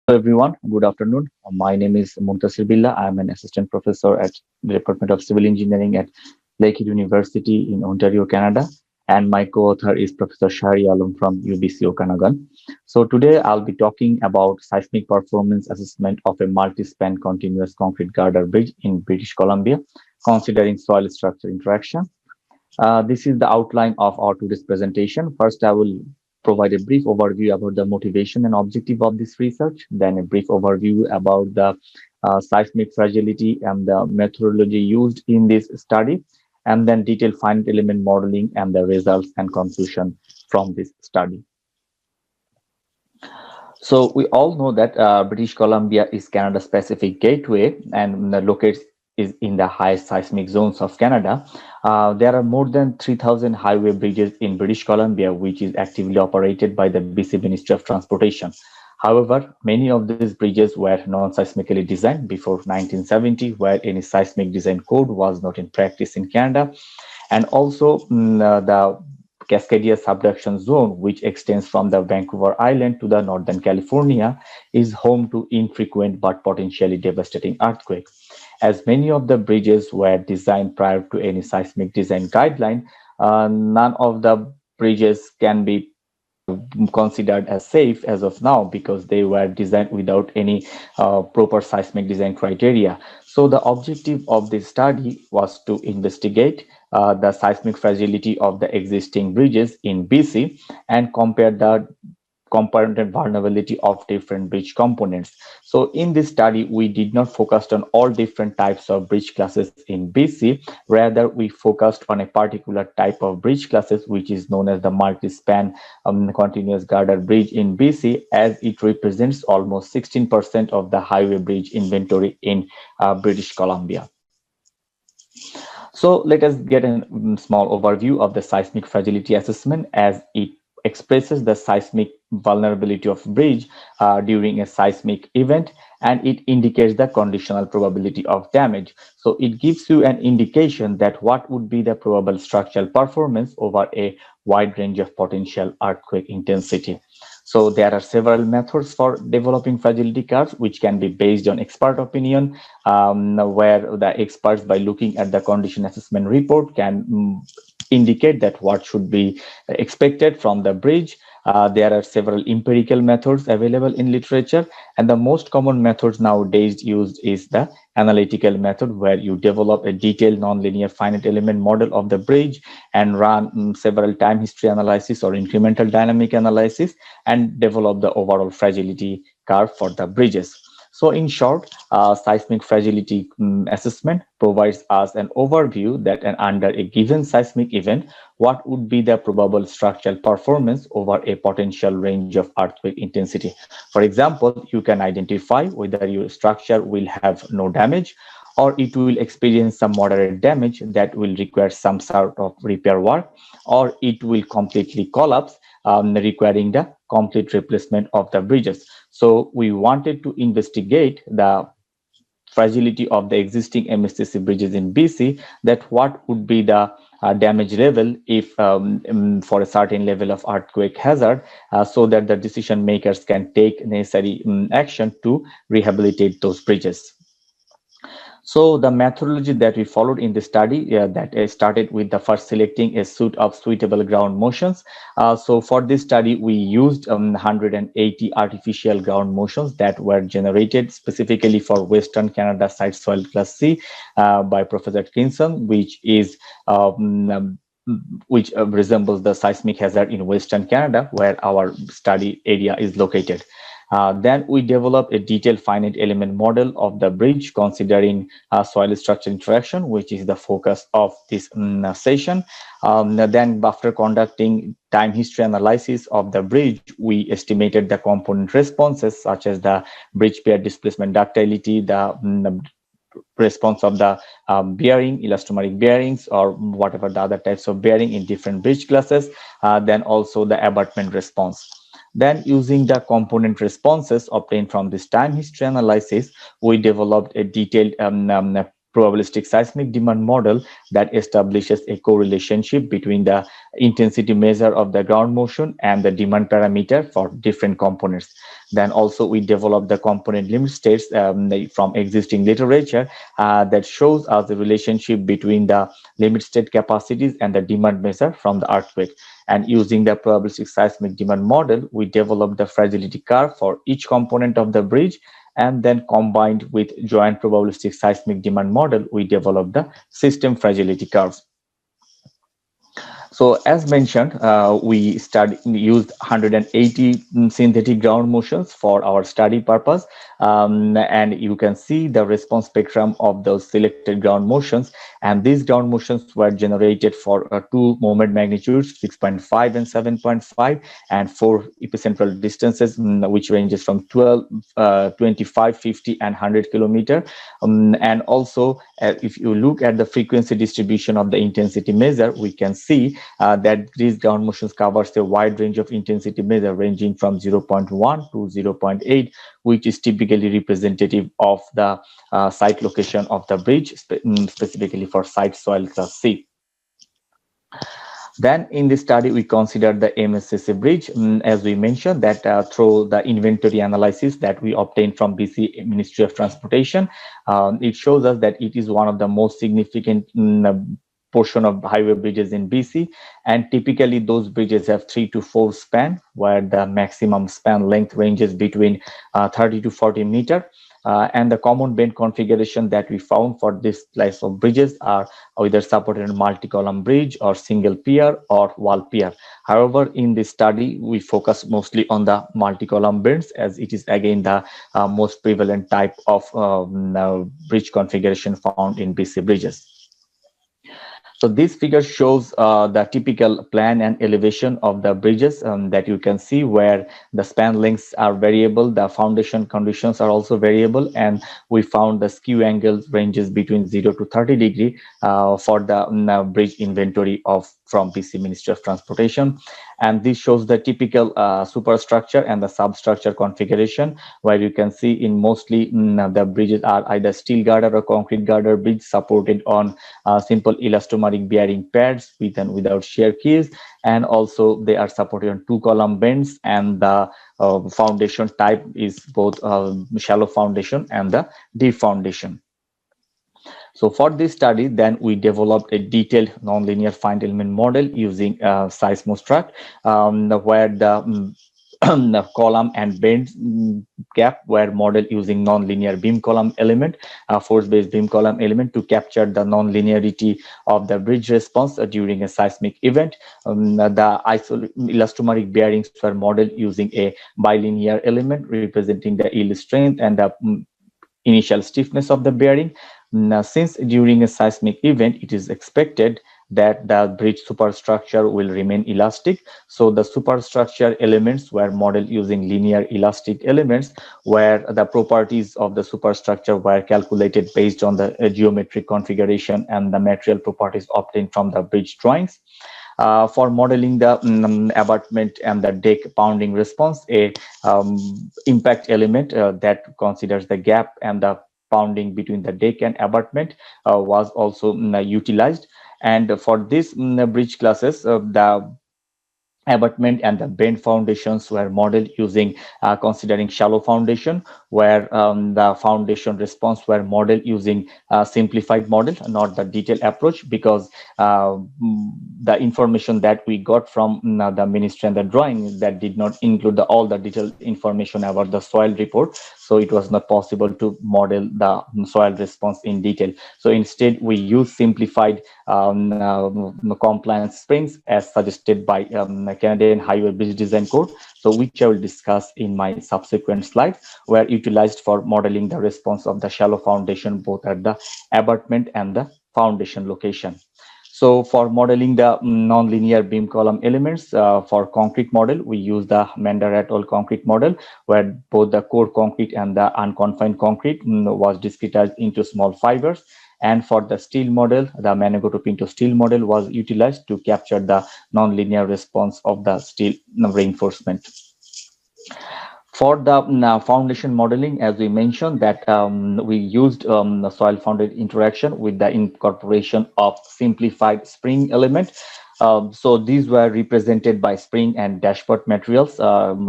Hello everyone, good afternoon. My name is Muntashir Billah. I am an assistant professor at the Department of Civil Engineering at Lakehead University in Ontario, Canada. And my co-author is Professor Shahri Alam from UBC Okanagan. So today I'll be talking about seismic performance assessment of a multi-span continuous concrete girder bridge in British Columbia, considering soil structure interaction. This is the outline of our today's presentation. First, I will provide a brief overview about the motivation and objective of this research, then a brief overview about the seismic fragility and the methodology used in this study, and then detailed finite element modeling and the results and conclusion from this study. So we all know that British Columbia is Canada's Pacific gateway and locates is in the high seismic zones of Canada. There are more than 3,000 highway bridges in British Columbia, which is actively operated by the BC Ministry of Transportation. However, many of these bridges were non-seismically designed before 1970, where any seismic design code was not in practice in Canada. And also the Cascadia subduction zone, which extends from the Vancouver Island to the Northern California, is home to infrequent but potentially devastating earthquakes. As many of the bridges were designed prior to any seismic design guideline, none of the bridges can be considered as safe as of now because they were designed without any proper seismic design criteria. So the objective of this study was to investigate the seismic fragility of the existing bridges in BC and compare the component vulnerability of different bridge components. So in this study, we did not focus on all different types of bridge classes in BC. Rather, we focused on a particular type of bridge classes, which is known as the multi-span continuous girder bridge in BC, as it represents almost 16% of the highway bridge inventory in British Columbia. So let us get a small overview of the seismic fragility assessment as it expresses the seismic vulnerability of bridge during a seismic event, and it indicates the conditional probability of damage. So it gives you an indication that what would be the probable structural performance over a wide range of potential earthquake intensity. So there are several methods for developing fragility curves, which can be based on expert opinion, where the experts, by looking at the condition assessment report, can indicate that what should be expected from the bridge. There are several empirical methods available in literature, and the most common methods nowadays used is the analytical method, where you develop a detailed nonlinear finite element model of the bridge and run several time history analysis or incremental dynamic analysis and develop the overall fragility curve for the bridges. So in short, seismic fragility assessment provides us an overview that under a given seismic event, what would be the probable structural performance over a potential range of earthquake intensity. For example, you can identify whether your structure will have no damage or it will experience some moderate damage that will require some sort of repair work, or it will completely collapse, requiring the complete replacement of the bridges. So we wanted to investigate the fragility of the existing MSCC bridges in BC, that what would be the damage level if for a certain level of earthquake hazard, so that the decision makers can take necessary action to rehabilitate those bridges. So the methodology that we followed in the study that started with the first selecting a suite of suitable ground motions. So for this study, we used 180 artificial ground motions that were generated specifically for Western Canada site soil class C by Professor Atkinson, which resembles the seismic hazard in Western Canada, where our study area is located. Then we developed a detailed finite element model of the bridge considering soil structure interaction, which is the focus of this session. Then after conducting time history analysis of the bridge, we estimated the component responses such as the bridge pair displacement ductility, the response of the bearing, elastomeric bearings, or whatever the other types of bearing in different bridge classes, then also the abutment response. Then, using the component responses obtained from this time history analysis, we developed a detailed probabilistic seismic demand model that establishes a correlationship between the intensity measure of the ground motion and the demand parameter for different components. Then also we developed the component limit states from existing literature that shows us the relationship between the limit state capacities and the demand measure from the earthquake. And using the probabilistic seismic demand model, we developed the fragility curve for each component of the bridge, and then combined with joint probabilistic seismic demand model, we developed the system fragility curves. So as mentioned, we used 180 synthetic ground motions for our study purpose. And you can see the response spectrum of those selected ground motions. And these ground motions were generated for two moment magnitudes, 6.5 and 7.5, and four epicentral distances, which ranges from 12, 25, 50, and 100 kilometer. And also, if you look at the frequency distribution of the intensity measure, we can see that these ground motions covers a wide range of intensity measure ranging from 0.1 to 0.8, which is typically representative of the site location of the bridge, specifically for site soil class C. Then in this study, we considered the MSCC Bridge, as we mentioned, that through the inventory analysis that we obtained from BC Ministry of Transportation, it shows us that it is one of the most significant portion of highway bridges in BC, and typically those bridges have 3 to 4 span, where the maximum span length ranges between 30 to 40 meter. And the common bend configuration that we found for this class of bridges are either supported multi-column bridge or single pier or wall pier. However, in this study, we focus mostly on the multi-column bends, as it is again the most prevalent type of bridge configuration found in BC bridges. So this figure shows the typical plan and elevation of the bridges that you can see, where the span lengths are variable, the foundation conditions are also variable, and we found the skew angles ranges between 0 to 30 degree for the bridge inventory from BC Ministry of Transportation. And this shows the typical superstructure and the substructure configuration, where you can see in mostly the bridges are either steel girder or concrete girder bridge supported on simple elastomeric bearing pads with and without shear keys, and also they are supported on 2-column bends, and the foundation type is both shallow foundation and the deep foundation. So for this study, then we developed a detailed nonlinear finite element model using Seismostruct, where the column and bend gap were modeled using nonlinear beam column element, force-based beam column element, to capture the nonlinearity of the bridge response during a seismic event. The elastomeric bearings were modeled using a bilinear element representing the yield strength and the initial stiffness of the bearing. Now, since during a seismic event, it is expected that the bridge superstructure will remain elastic, so the superstructure elements were modeled using linear elastic elements, where the properties of the superstructure were calculated based on the geometric configuration and the material properties obtained from the bridge drawings. For modeling the abutment and the deck pounding response, a impact element that considers the gap and the pounding between the deck and abutment was also utilized. And for this bridge classes, the abutment and the bend foundations were modeled using considering shallow foundation, where the foundation response were modeled using simplified model, not the detailed approach, because the information that we got from the ministry and the drawing that did not include all the detailed information about the soil report, so it was not possible to model the soil response in detail. So instead, we use simplified compliance springs as suggested by Canadian Highway Bridge Design Code, so which I will discuss in my subsequent slide, were utilized for modeling the response of the shallow foundation both at the abutment and the foundation location. So for modeling the nonlinear beam column elements for concrete model, we use the Mander et al. Concrete model, where both the core concrete and the unconfined concrete was discretized into small fibers. And for the steel model, the Managoto Pinto steel model was utilized to capture the nonlinear response of the steel reinforcement. For the foundation modeling, as we mentioned, that we used the soil founded interaction with the incorporation of simplified spring element. So these were represented by spring and dashboard materials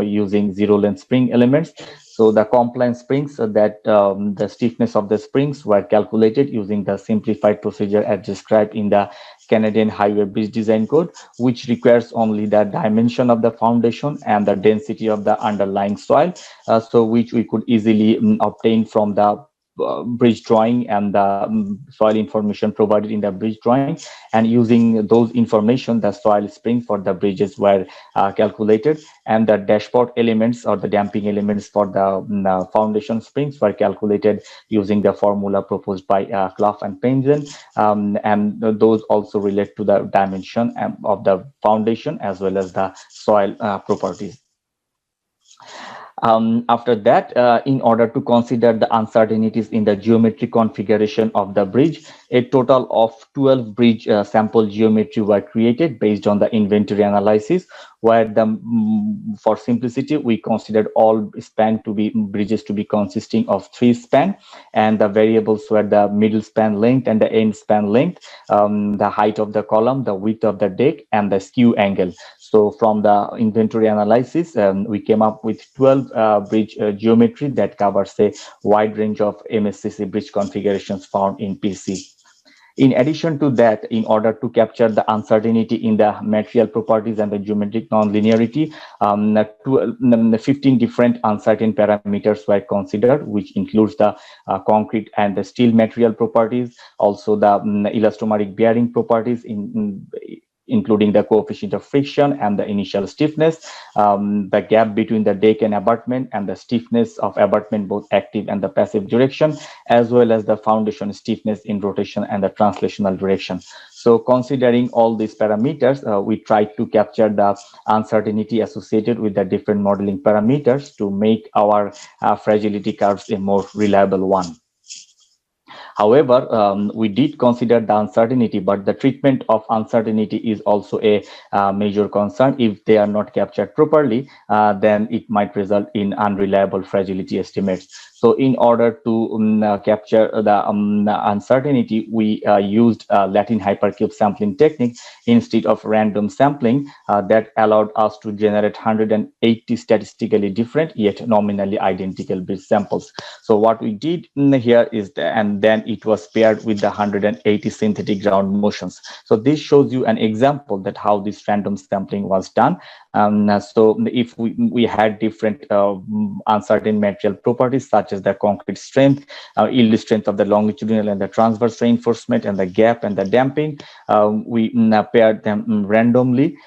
using zero length spring elements. So the compliance springs, that the stiffness of the springs were calculated using the simplified procedure as described in the Canadian Highway Bridge Design Code, which requires only the dimension of the foundation and the density of the underlying soil, so which we could easily obtain from the bridge drawing and the soil information provided in the bridge drawing. And using those information, the soil springs for the bridges were calculated, and the dashboard elements or the damping elements for the foundation springs were calculated using the formula proposed by Clough and Penzen. And those also relate to the dimension of the foundation as well as the soil properties. After that, in order to consider the uncertainties in the geometric configuration of the bridge, a total of 12 bridge sample geometry were created based on the inventory analysis, where for simplicity, we considered all span to be bridges to be consisting of 3 span, and the variables were the middle span length and the end span length, the height of the column, the width of the deck, and the skew angle. So from the inventory analysis, we came up with 12 bridge geometry that covers a wide range of MSCC bridge configurations found in PC. In addition to that, in order to capture the uncertainty in the material properties and the geometric nonlinearity, 15 different uncertain parameters were considered, which includes the concrete and the steel material properties, also the elastomeric bearing properties including the coefficient of friction and the initial stiffness, the gap between the deck and abutment, and the stiffness of abutment, both active and the passive direction, as well as the foundation stiffness in rotation and the translational direction. So considering all these parameters, we tried to capture the uncertainty associated with the different modeling parameters to make our fragility curves a more reliable one. However, we did consider the uncertainty, but the treatment of uncertainty is also a major concern. If they are not captured properly, then it might result in unreliable fragility estimates. So in order to capture the uncertainty, we used Latin hypercube sampling technique instead of random sampling that allowed us to generate 180 statistically different yet nominally identical bridge samples. So what we did here is and then it was paired with the 180 synthetic ground motions. So this shows you an example that how this random sampling was done. So if we had different uncertain material properties such as the concrete strength, yield strength of the longitudinal and the transverse reinforcement, and the gap and the damping, we paired them randomly.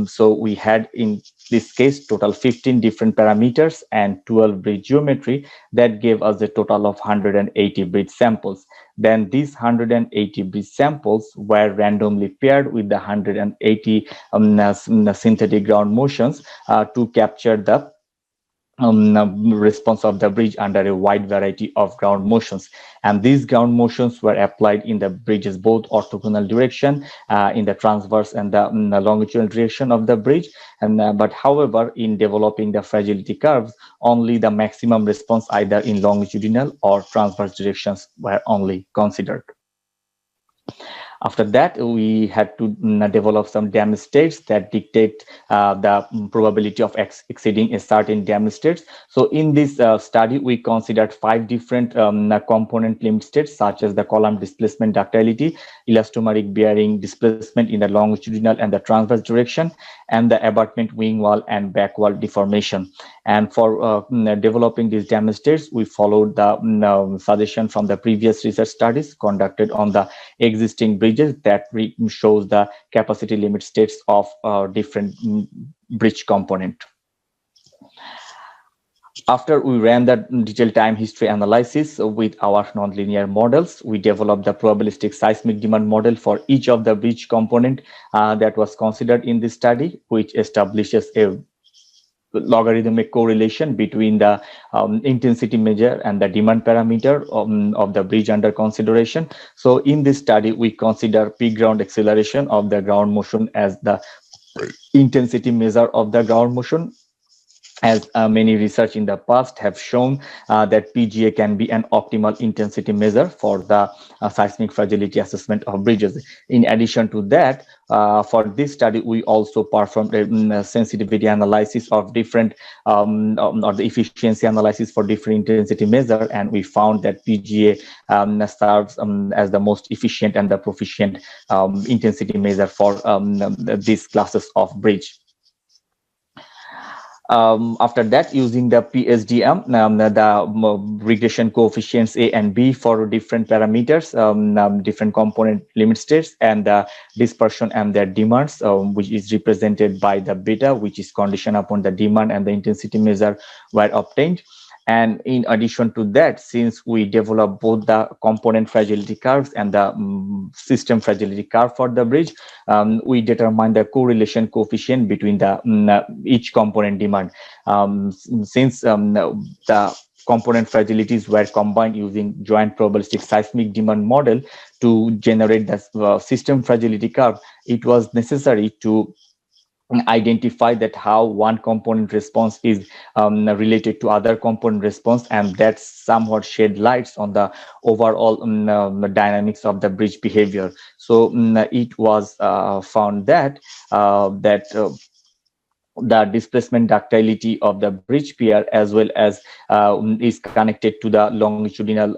So we had in this case total 15 different parameters and 12 bridge geometry that gave us a total of 180 bridge samples. Then these 180 bridge samples were randomly paired with the 180 synthetic ground motions to capture the response of the bridge under a wide variety of ground motions. And these ground motions were applied in the bridge's both orthogonal direction, in the transverse and the longitudinal direction of the bridge. And but however, in developing the fragility curves, only the maximum response either in longitudinal or transverse directions were only considered. After that, we had to develop some damage states that dictate the probability of exceeding a certain damage states. So in this study, we considered 5 different component limit states, such as the column displacement ductility, elastomeric bearing displacement in the longitudinal and the transverse direction, and the abutment wing wall and back wall deformation. And for developing these damage states, we followed the suggestion from the previous research studies conducted on the existing bridges that shows the capacity limit states of different bridge component. After we ran the detailed time history analysis with our nonlinear models, we developed the probabilistic seismic demand model for each of the bridge component that was considered in this study, which establishes a logarithmic correlation between the intensity measure and the demand parameter of the bridge under consideration. So in this study, we consider peak ground acceleration of the ground motion as the intensity measure of the ground motion, as many research in the past have shown that PGA can be an optimal intensity measure for the seismic fragility assessment of bridges. In addition to that, for this study, we also performed a sensitivity analysis of different or the efficiency analysis for different intensity measure, and we found that PGA serves as the most efficient and the proficient intensity measure for these classes of bridge. After that, using the PSDM, the regression coefficients A and B for different parameters, different component limit states, and the dispersion and their demands, which is represented by the beta, which is conditioned upon the demand and the intensity measure were obtained. And in addition to that, since we develop both the component fragility curves and the system fragility curve for the bridge, we determine the correlation coefficient between the each component demand. Since the component fragilities were combined using joint probabilistic seismic demand model to generate the system fragility curve, it was necessary to identify that how one component response is related to other component response, and that somewhat shed lights on the overall dynamics of the bridge behavior. So it was found that the displacement ductility of the bridge pier as well as is connected to the longitudinal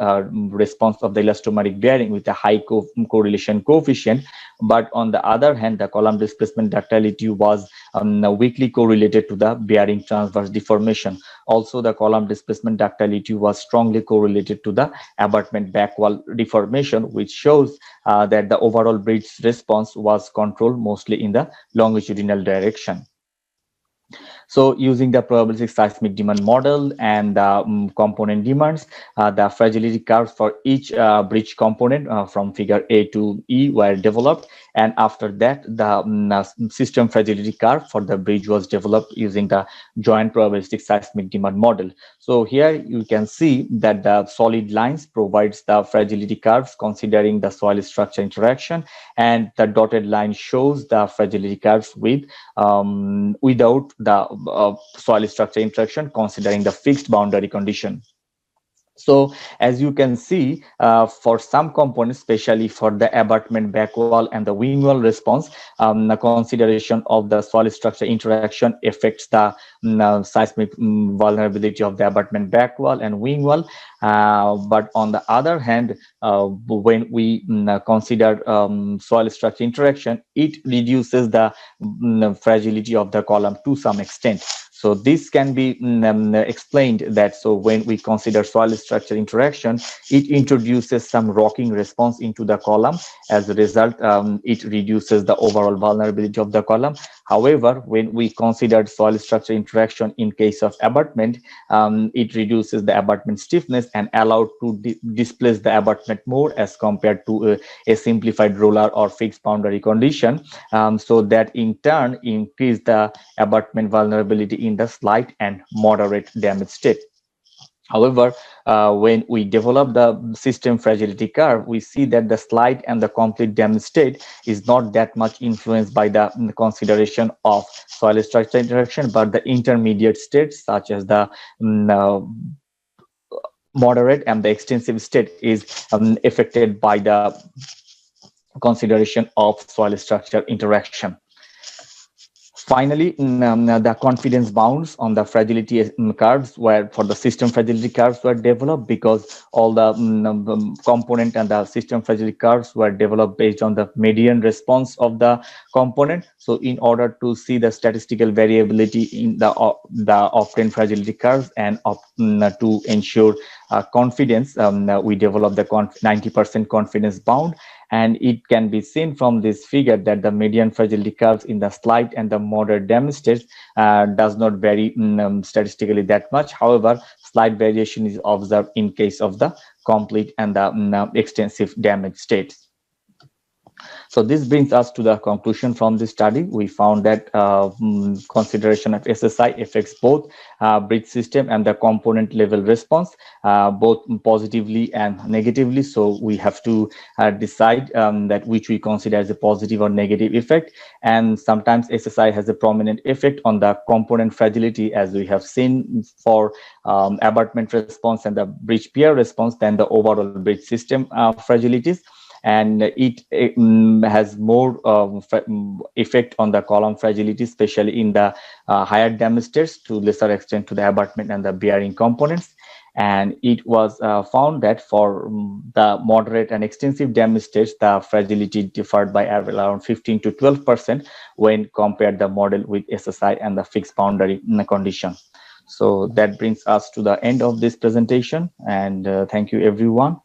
response of the elastomeric bearing with a high correlation coefficient. But on the other hand, the column displacement ductility was weakly correlated to the bearing transverse deformation. Also, the column displacement ductility was strongly correlated to the abutment back wall deformation, which shows that the overall bridge response was controlled mostly in the longitudinal direction. So using the probabilistic seismic demand model and the component demands, the fragility curves for each bridge component from figure A to E were developed. And after that, the system fragility curve for the bridge was developed using the joint probabilistic seismic demand model. So here you can see that the solid lines provides the fragility curves considering the soil structure interaction, and the dotted line shows the fragility curves with without the soil structure interaction considering the fixed boundary condition. So as you can see, for some components, especially for the abutment back wall and the wing wall response, the consideration of the soil structure interaction affects the seismic vulnerability of the abutment back wall and wing wall. But on the other hand, when we consider soil structure interaction, it reduces the fragility of the column to some extent. So this can be explained that so when we consider soil structure interaction, it introduces some rocking response into the column. As a result, it reduces the overall vulnerability of the column. However, when we consider soil structure interaction in case of abutment, it reduces the abutment stiffness and allowed to displace the abutment more as compared to a simplified roller or fixed boundary condition. So that in turn increase the abutment vulnerability in the slight and moderate damage state. However, when we develop the system fragility curve, we see that the slight and the complete damage state is not that much influenced by the consideration of soil structure interaction, but the intermediate states such as the moderate and the extensive state is affected by the consideration of soil structure interaction. Finally, the confidence bounds on the fragility curves were for the system fragility curves were developed because all the component and the system fragility curves were developed based on the median response of the component. So in order to see the statistical variability in the obtained fragility curves and to ensure confidence, we developed the 90% confidence bound. And it can be seen from this figure that the median fragility curves in the slight and the moderate damage states does not vary statistically that much. However, slight variation is observed in case of the complete and the extensive damage states. So this brings us to the conclusion from this study. We found that consideration of SSI affects both bridge system and the component level response, both positively and negatively. So we have to decide that which we consider as a positive or negative effect. And sometimes SSI has a prominent effect on the component fragility, as we have seen for abutment response and the bridge pier response than the overall bridge system fragilities. And it has more effect on the column fragility, especially in the higher damage states, to lesser extent to the abutment and the bearing components. And it was found that for the moderate and extensive damage states, the fragility differed by around 15 to 12% when compared the model with SSI and the fixed boundary condition. So that brings us to the end of this presentation, and thank you everyone.